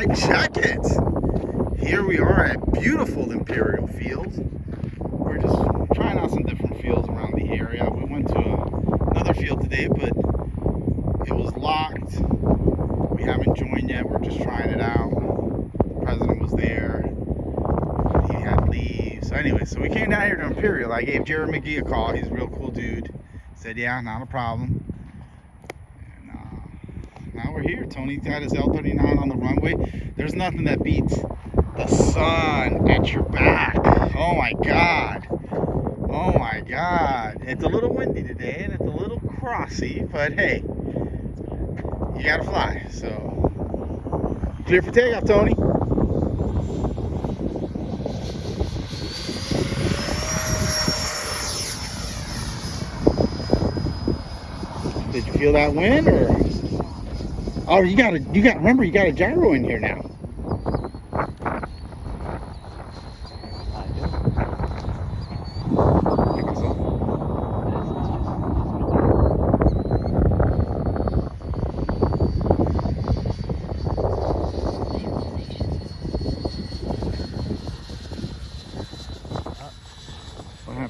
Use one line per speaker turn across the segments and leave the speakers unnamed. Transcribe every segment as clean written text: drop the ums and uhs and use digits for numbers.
Alright, check it. Here we are at beautiful Imperial Field. We're just trying out some different fields around the area. We went to another field today, but it was locked. We haven't joined yet. We're just trying it out. The president was there. He had leave. So anyway, so we came down here to Imperial. I gave Jared McGee a call. He's a real cool dude. Said, yeah, not a problem. And now we're here. Tony's got his L39 on the runway. There's nothing that beats the sun at your back. Oh my God. Oh my God. It's a little windy today and it's a little crossy, but hey, you gotta fly. So, clear for takeoff, Tony. Did you feel that wind, or? Oh, remember, you got a gyro in here now.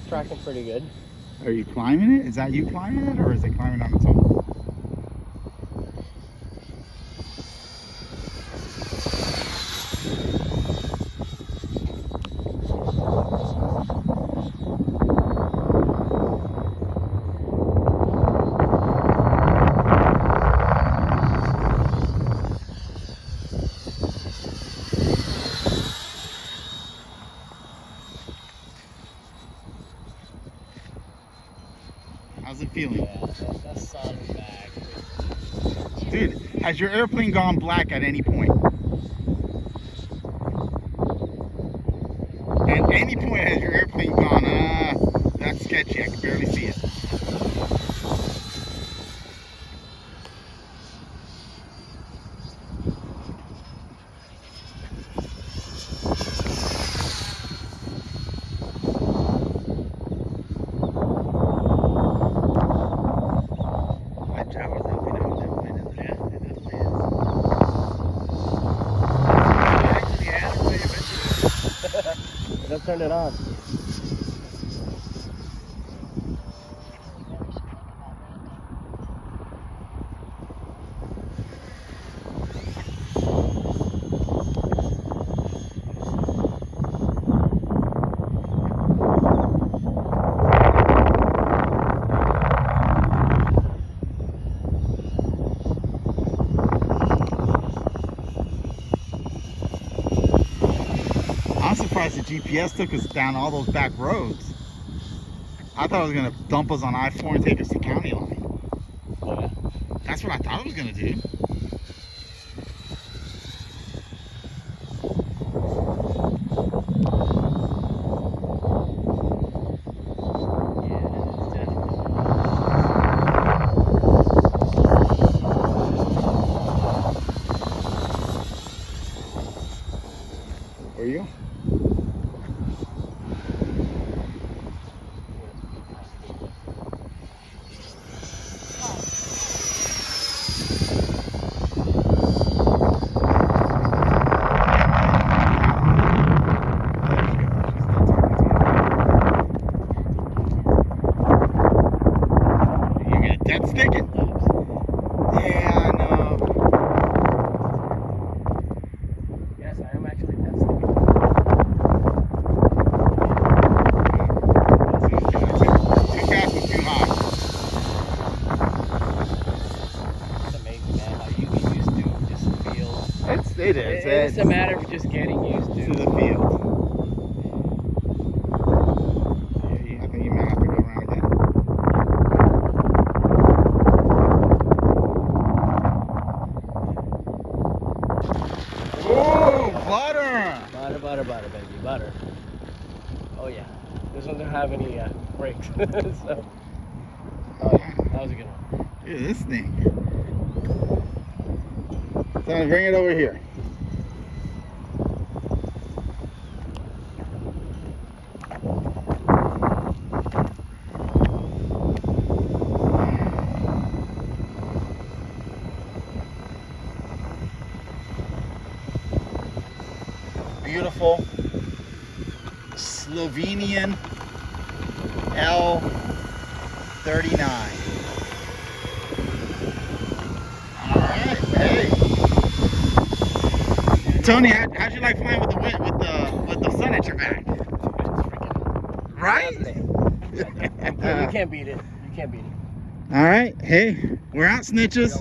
Tracking pretty good.
Are you climbing it? Is that you climbing it, or is it climbing on its own? How's it feeling?
Yeah, that's solid back.
Dude, has your airplane gone black at any point? At any point has your airplane gone, that's sketchy, I can barely see it.
Don't turn it on.
I'm surprised the GPS took us down all those back roads. I thought it was going to dump us on I-4 and take us to county line.
Oh, yeah.
That's what I thought it was going to do. There you go. Dead sticking. Yeah, I know.
Yes, I am actually dead sticking.
Too fast and too high.
It's amazing, man, how you get used to just the field.
It is.
It's a matter of just getting used
to the field. Yeah, I think you might have to go around again. Oh, butter!
Butter, butter, butter, baby, butter. Oh yeah, this one don't have any brakes, so. Oh yeah, that was a good one.
Look at this thing. So bring it over here. beautiful Slovenian L39. All right, hey. Tony, how'd you like flying with the wind, with the sun at your back? Right?
You can't beat it. You can't beat it.
All right, hey, we're out, snitches.